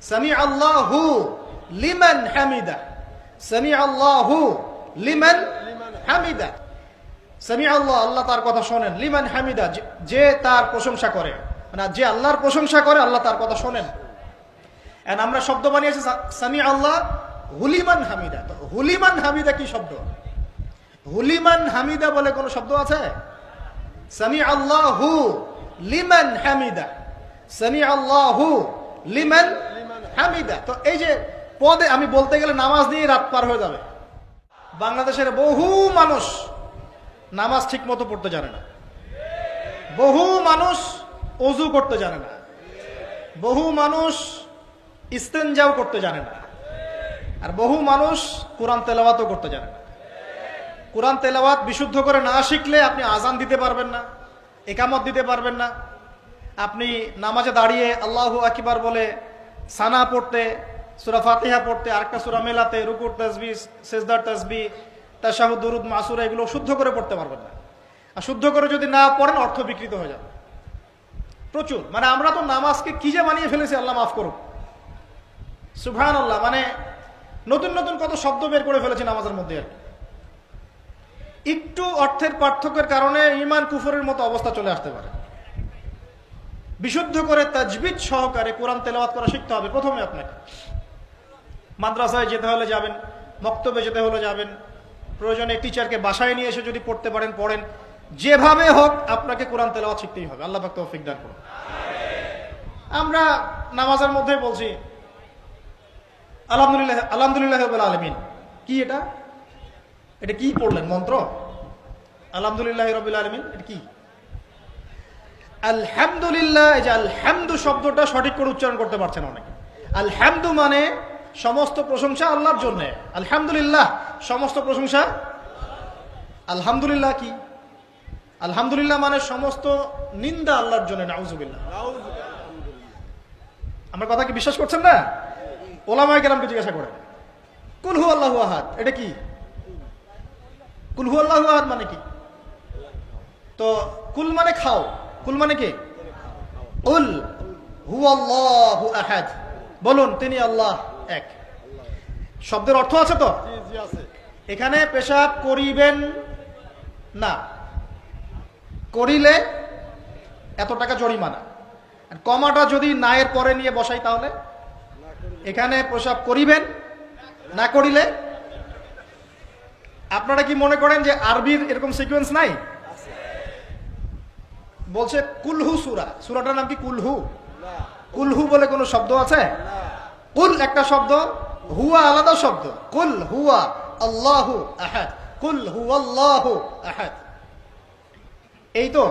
সামি আল্লাহু লিমান হামিদা, সামি আল্লাহু লিমান হামিদা। সামি আল্লাহ, আল্লাহ তার কথা শোনেন, লিমান হামিদা, যে তার প্রশংসা করে, মানে যে আল্লাহর প্রশংসা করে আল্লাহ তার কথা শোনেন। আমরা শব্দ বানিয়েছি সামি আল্লাহ হুলিমান হামিদা। তো হুলিমান হামিদা কি শব্দ? হুলিমান হামিদা বলে কোন শব্দ আছে? সামি আল্লাহু লিমান হামিদা, সামি আল্লাহু লিমান হামিদা। তো এই যে পদে আমি বলতে গেলে নামাজ দিয়ে রাত পার হয়ে যাবে। বাংলাদেশের বহু মানুষ নামাজ ঠিক মতো পড়তে জানে না, বহু মানুষ ওযু করতে জানে না, বহু মানুষ ইস্তেনজাও করতে জানে না, আর বহু মানুষ কোরআন তেলাওয়াতও করতে জানে না। কোরআন তেলাওয়াত বিশুদ্ধ করে না শিখলে আপনি আজান দিতে পারবেন না, একামত দিতে পারবেন না। আপনি নামাজে দাঁড়িয়ে আল্লাহু আকবার বলে সানা পড়তে, সূরা ফাতিহা পড়তে, আরেকটা সূরা মেলাতে, রুকুর তাসবিহ, সিজদার তাসবিহ, তাশাহুদ, দুরুদ, মাসুরা এগুলো শুদ্ধ করে পড়তে পারবেন না। আর শুদ্ধ করে যদি না পড়েন অর্থ বিকৃত হয়ে যাবে প্রচুর। মানে আমরা তো নামাজকে কি যে বানিয়ে ফেলেছি, আল্লাহ মাফ করুক, সুবহানাল্লাহ। মানে নতুন নতুন কত শব্দ বের করে ফেলেছি নামাজের মধ্যে। আর একটু অর্থের পার্থক্যের কারণে ঈমান কুফরের মতো অবস্থা চলে আসতে পারে। বিশুদ্ধ করে তাজবিদ সহকারে কোরআন তেলাওয়াত করা শিখতে হবে প্রথমে। আপনাকে মাদ্রাসায় যেতে হলে যাবেন, মক্তবে যেতে হলে যাবেন, প্রয়োজনে টিচারকে বাসায় নিয়ে এসে যদি পড়তে পারেন পড়েন, যেভাবে হোক আপনাকে কোরআন তেলাওয়াত শিখতেই হবে। আল্লাহ পাক তৌফিক দান করুন। আমরা নামাজের মধ্যে বলছি আলহামদুলিল্লাহ, আলহামদুলিল্লাহ রাব্বিল আলামিন। কি এটা? এটা কি পড়লেন মন্ত্র? আলহামদুলিল্লাহ রাব্বিল আলামিন এটা কি? আলহামদুলিল্লাহ। এই যে আলহামদু শব্দটা সঠিক করে উচ্চারণ করতে পারছেন অনেকে। আলহামদু মানে সমস্ত প্রশংসা আল্লাহর জন্য। আলহামদুলিল্লাহ সমস্ত প্রশংসা। আলহামদুলিল্লাহ কি? আলহামদুলিল্লাহ মানে সমস্ত নিন্দা আল্লাহর জন্য। নাউজুবিল্লাহ। আমার কথা কি বিশ্বাস করছেন না? ওলামায়ে কেরামকে জিজ্ঞাসা করেন। কুল হু আল্লাহু আহাদ এটা কি? কুল হু আল্লাহু আহাদ মানে কি? তো কুল মানে খাও, কুল মানে কি? কুল হু আল্লাহু আহাদ, বলুন তিনি আল্লাহ এক। শব্দের অর্থ আছে তো? এখানে পেশাব করিবেন না, করিলে এত টাকা জরিমানা। আর কমাটা যদি না এর পরে নিয়ে বসাই তাহলে এখানে পেশাব করিবেন না, করিলে। আপনারা কি মনে করেন যে আরবির এরকম সিকোয়েন্স নাই? বলছে কুলহু সূরা, সূরাটার নাম কি কুলহু? কুলহু বলে কোনো শব্দ আছে? কুল একটা শব্দ, হুয়া আলাদা শব্দ। কুল হুয়া আল্লাহু আহাদ, কুল হুয়াল্লাহু আহাদ। এই তো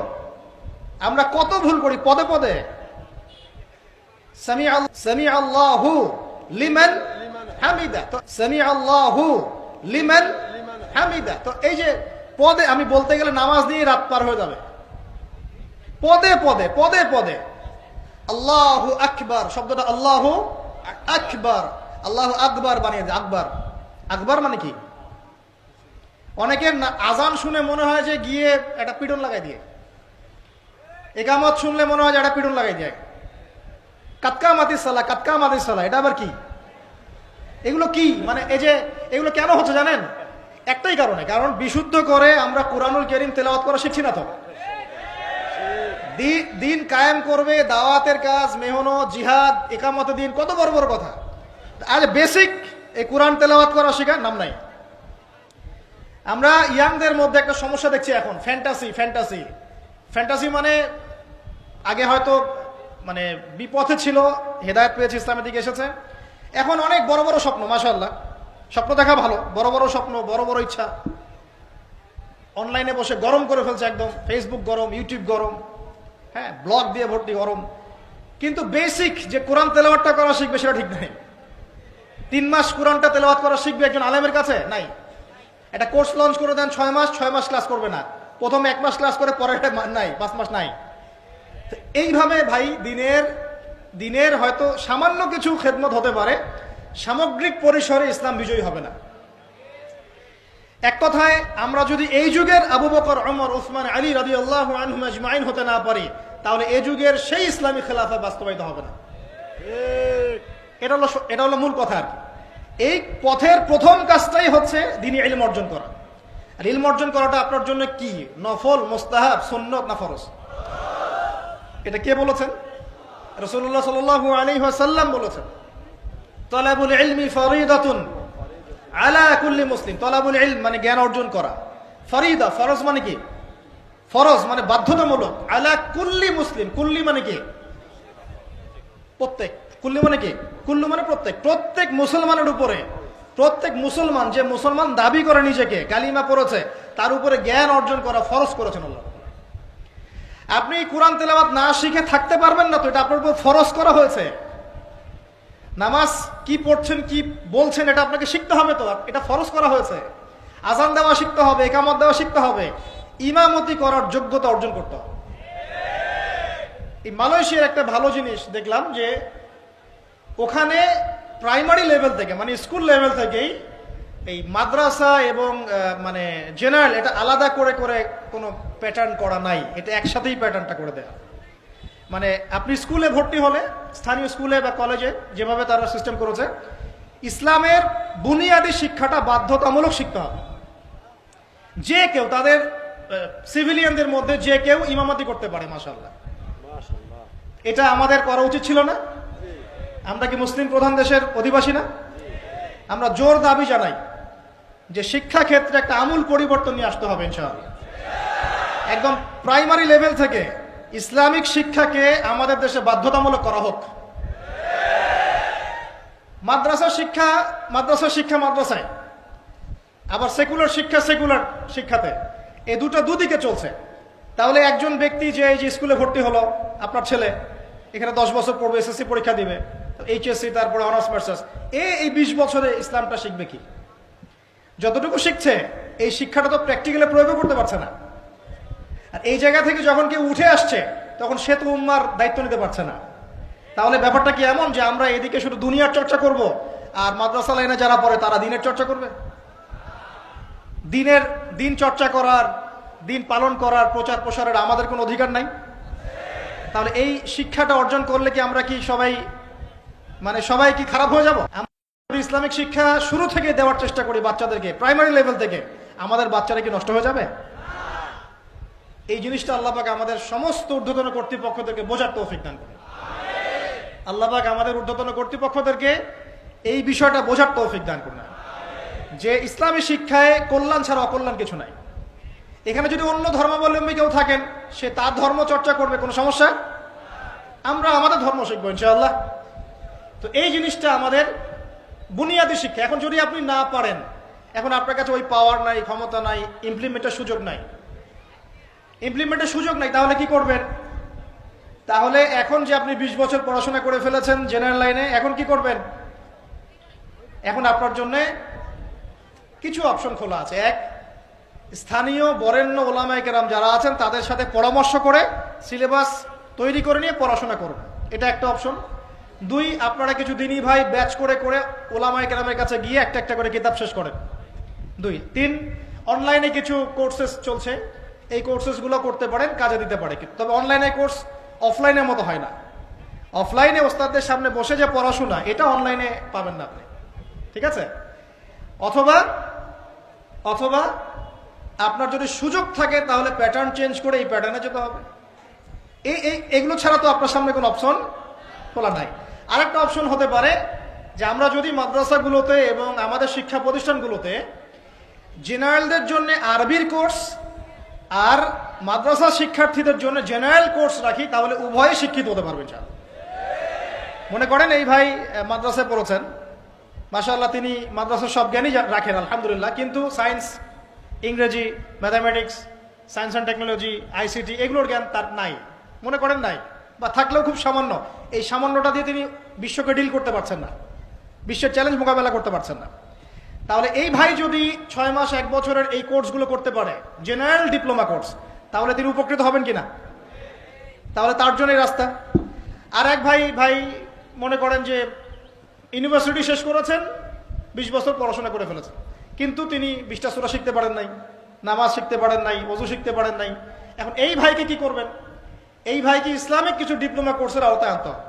আমরা কত ভুল করি পদে পদে। সামি আল্লাহু লিমান হামিদা। তো সামি আল্লাহু লিমান হামিদা। তো এই যে পদে আমি বলতে গেলে নামাজ দিয়ে রাত পার হয়ে যাবে। পদে পদে পদে পদে আল্লাহু আকবার শব্দটা আল্লাহু আকবার, আল্লাহু আকবার বানিয়ে দেয়। আকবার, আকবার মানে কি? অনেকের আজান শুনে মনে হয় যে গিয়ে একটা পিটন লাগাই দিয়ে, একামত শুনলে মনে হয় যে একটা পিটন লাগাই দিয়ে। কাতকা মাতিস সালা, কাতকা মাতিস সালা, এটা আবার কি? এগুলো কি? মানে এই যে এগুলো কেন হচ্ছে জানেন? একটাই কারণে, কারণ বিশুদ্ধ করে আমরা কুরআনুল কারীম তেলাওয়াত করা শিখছি না। তো দিন কায়েম করবে, দাওয়াতের কাজ, মেহনত, জিহাদ, একামতে দিন, কত বড় বড় কথা। আজ বেসিক এই কোরআন তেলাওয়াত করা শেখার নাম নাই। আমরা ইয়াংদের মধ্যে একটা সমস্যা দেখছি এখন, ফ্যান্টাসি। ফ্যান্টাসি ফ্যান্টাসি মানে আগে হয়তো মানে বিপথে ছিল, হেদায়েত পেয়েছে, ইসলামের দিকে এসেছে। এখন অনেক বড় বড় স্বপ্ন, মাশাআল্লাহ। স্বপ্ন দেখা ভালো, বড় বড় স্বপ্ন, বড় বড় ইচ্ছা। অনলাইনে বসে গরম করে ফেলছে একদম। ফেসবুক গরম, ইউটিউব গরম, হ্যাঁ, ব্লগ দিয়ে ভর্তি গরম। কিন্তু বেসিক যে কোরআন তেলাওয়াতটা করা শিখবে সেটা ঠিক নাই। 3 মাস কোরআনটা তেলাওয়াত করা শিখবে একজন আলেমের কাছে নাই। একটা কোর্স লঞ্চ করে দেন 6 মাস, 6 মাস ক্লাস করবে না। প্রথমে 1 মাস ক্লাস করে পরে নাই, 5 মাস নাই। এইভাবে ভাই দিনের হয়তো সামান্য কিছু খেদমত হতে পারে, সামগ্রিক পরিসরে ইসলাম বিজয়ী হবে না। এক কথায় আমরা যদি এই যুগের আবু বকর, ওমর, উসমান, আলী রাদিয়াল্লাহু আনহুম আজমাইন হতে না পারি, তাহলে এই যুগের সেই ইসলামী খেলাফা বাস্তবায়িত হবে না। এটা হলো মূল কথা আর কি। এই পথের প্রথম কাজটাই হচ্ছে দ্বীনি ইলম অর্জন করা। আর ইলম অর্জন করাটা আপনার জন্য কি? নফল, মুস্তাহাব, সুন্নত না ফরজ? এটা কে বলেছেন? রাসূলুল্লাহ সাল্লাল্লাহু আলাইহি ওয়াসাল্লাম বলেছেন, তালাবুল ইলমি ফরিদাতুন আলা কুল্লি মুসলিম। তালাবুল ইলম মানে জ্ঞান অর্জন করা, ফরিদা ফরজ মানে কি? ফরজ মানে বাধ্যতামূলক। আলা কুল্লি মুসলিম, কুল্লি মানে কি? প্রত্যেক। কুল্লি মানে কি? কুল্লু মানে প্রত্যেক। প্রত্যেক মুসলমানের উপরে, প্রত্যেক মুসলমান যে মুসলমান দাবি করে নিজেকে, কালিমা পড়েছে, তার উপরে জ্ঞান অর্জন করা ফরজ করেছেন আল্লাহ। আপনি কোরআন তেলাওয়াত না শিখে থাকতে পারবেন না, তো এটা আপনার উপর ফরজ করা হয়েছে। নামাজ কি পড়ছেন, কি বলছেন, এটা আপনাকে শিখতে হবে, তো এটা ফরজ করা হয়েছে। আজান দেওয়া শিখতে হবে, ইকামত দেওয়া শিখতে হবে, ইমামতি করার যোগ্যতা অর্জন করতে হবে। এই মালয়েশিয়ার একটা ভালো জিনিস দেখলাম যে ওখানে প্রাইমারি লেভেল থেকে, মানে স্কুল লেভেল থেকেই এই মাদ্রাসা এবং মানে জেনারেল এটা আলাদা করে করে কোনো প্যাটার্ন করা নাই, এটা একসাথেই প্যাটার্নটা করে দেয়া। মানে আপনি স্কুলে ভর্তি হলে, স্থানীয় স্কুলে বা কলেজে যেভাবে তারা সিস্টেম করেছে, ইসলামের বুনিয়াদী শিক্ষাটা বাধ্যতামূলক শিখতে হবে। যে কেউ, তাদের সিভিলিয়ানদের মধ্যে যে কেউ ইমামতি করতে পারে। মাশাআল্লাহ, এটা আমাদের করা উচিত ছিল না? আমরা কি মুসলিম প্রধান দেশের অধিবাসী না? আমরা জোর দাবি জানাই যে শিক্ষা ক্ষেত্রে একটা আমূল পরিবর্তন নিয়ে আসতে হবে ইনশাআল্লাহ। একদম প্রাইমারি লেভেল থেকে ইসলামিক শিক্ষাকে আমাদের দেশে বাধ্যতামূলক করা হোক। মাদ্রাসা শিক্ষা মাদ্রাসায়, আবার সেকুলার শিক্ষা সেকুলার শিক্ষাতে, এই দুদিকে চলছে। তাহলে একজন ব্যক্তি যে এই যে স্কুলে ভর্তি হলো, আপনার ছেলে এখানে 10 বছর পড়বে, এসএসসি পরীক্ষা দিবে, এইচএসসি, তারপরে অনার্স মাস্টার্স, এই 20 বছরে ইসলামটা শিখবে কি? যতটুকু শিখছে এই শিক্ষাটা তো প্র্যাকটিক্যালি প্রয়োগ করতে পারছে না। আর এই জায়গা থেকে যখন কেউ উঠে আসছে, তখন সে তো উম্মার দায়িত্ব নিতে পারছে না। তাহলে ব্যাপারটা কি এমন যে আমরা এদিকে শুধু দুনিয়ার চর্চা করব, আর মাদ্রাসা লাইনে যারা পড়ে তারা দিনের চর্চা করবে? দিন চর্চা করার, দিন পালন করার, প্রচার প্রসারের আমাদের কোনো অধিকার নাই? তাহলে এই শিক্ষাটা অর্জন করলে কি আমরা কি সবাই কি খারাপ হয়ে যাব? আমরা ইসলামিক শিক্ষা শুরু থেকে দেওয়ার চেষ্টা করি বাচ্চাদেরকে, প্রাইমারি লেভেল থেকে, আমাদের বাচ্চারা কি নষ্ট হয়ে যাবে? এই জিনিসটা আল্লাহ পাক আমাদের সমস্ত ঊর্ধ্বতন কর্তৃপক্ষদেরকে বোঝার তৌফিক দান করেন। আল্লাহ পাক আমাদের ঊর্ধ্বতন কর্তৃপক্ষদেরকে এই বিষয়টা বোঝার তৌফিক দান করেন যে ইসলামী শিক্ষায় কল্যাণ ছাড়া অকল্যাণ কিছু নাই। এখানে যদি অন্য ধর্মাবলম্বী কেউ থাকেন, সে তার ধর্ম চর্চা করবে, কোনো সমস্যা? আমরা আমাদের ধর্ম শিখবো ইনশাআল্লাহ। তো এই জিনিসটা আমাদের বুনিয়াদী শিক্ষা। এখন যদি আপনি না পারেন, এখন আপনার কাছে ওই পাওয়ার নাই, ক্ষমতা নাই, ইমপ্লিমেন্টের সুযোগ নাই, তাহলে কি করবেন? তাহলে এখন যে আপনি 20 বছর পড়াশোনা করে ফেলেছেন জেনারেল লাইনে, এখন কি করবেন? এখন আপনার জন্য কিছু অপশন খোলা আছে। এক, স্থানীয় বরেণ্য ওলামায়ে কেরাম যারা আছেন তাদের সাথে পরামর্শ করে সিলেবাস তৈরি করে নিয়ে পড়াশোনা করুন, এটা একটা অপশন। 2, আপনারা কিছু দিনই ভাই ব্যাচ করে করে ওলামায়ে কেরামের কাছে গিয়ে একটা একটা করে কিতাব শেষ করেন। 2, 3, অনলাইনে কিছু কোর্সেস চলছে, এই কোর্সেসগুলো করতে পারেন, কাজে দিতে পারে। তবে অনলাইনে কোর্স অফলাইনের মতো হয় না। অফলাইনে ওস্তাদদের সামনে বসে যে পড়াশোনা, এটা অনলাইনে পাবেন না আপনি, ঠিক আছে? অথবা আপনার যদি সুযোগ থাকে তাহলে প্যাটার্ন চেঞ্জ করে এই প্যাটার্নে যেতে হবে। এগুলো ছাড়া তো আপনার সামনে কোনো অপশন খোলা নাই। আরেকটা অপশন হতে পারে যে আমরা যদি মাদ্রাসাগুলোতে এবং আমাদের শিক্ষা প্রতিষ্ঠানগুলোতে জেনারেলদের জন্য আরবির কোর্স আর মাদ্রাসা শিক্ষার্থীদের জন্য জেনারেল কোর্স রাখি, তাহলে উভয়ে শিক্ষিত হতে পারবেন। মনে করেন এই ভাই মাদ্রাসায় পড়েছেন, মাশাআল্লাহ, তিনি মাদ্রাসার সব জ্ঞানই রাখেন আলহামদুলিল্লাহ, কিন্তু সায়েন্স, ইংরেজি, mathematics, science and technology, ICT এগুলোর জ্ঞান তার নাই, মনে করেন নাই, বা থাকলেও খুব সামান্য। এই সামান্যটা দিয়ে তিনি বিশ্বকে ডিল করতে পারছেন না, বিশ্বের চ্যালেঞ্জ মোকাবেলা করতে পারছেন না। তাহলে এই ভাই যদি 6 মাস 1 বছরের এই কোর্সগুলো করতে পারে, জেনারেল ডিপ্লোমা কোর্স, তাহলে তিনি উপকৃত হবেন কিনা? তাহলে তার জন্যই রাস্তা। আর এক ভাই মনে করেন যে ইউনিভার্সিটি শেষ করেছেন, 20 বছর পড়াশোনা করে ফেলেছেন, কিন্তু তিনি 20টা সূরা শিখতে পারেন নাই, নামাজ শিখতে পারেন নাই, ওযু শিখতে পারেন নাই। এখন এই ভাইকে কি করবেন? এই ভাইকে ইসলামিক কিছু ডিপ্লোমা কোর্সের আওতায় আনতে হবে।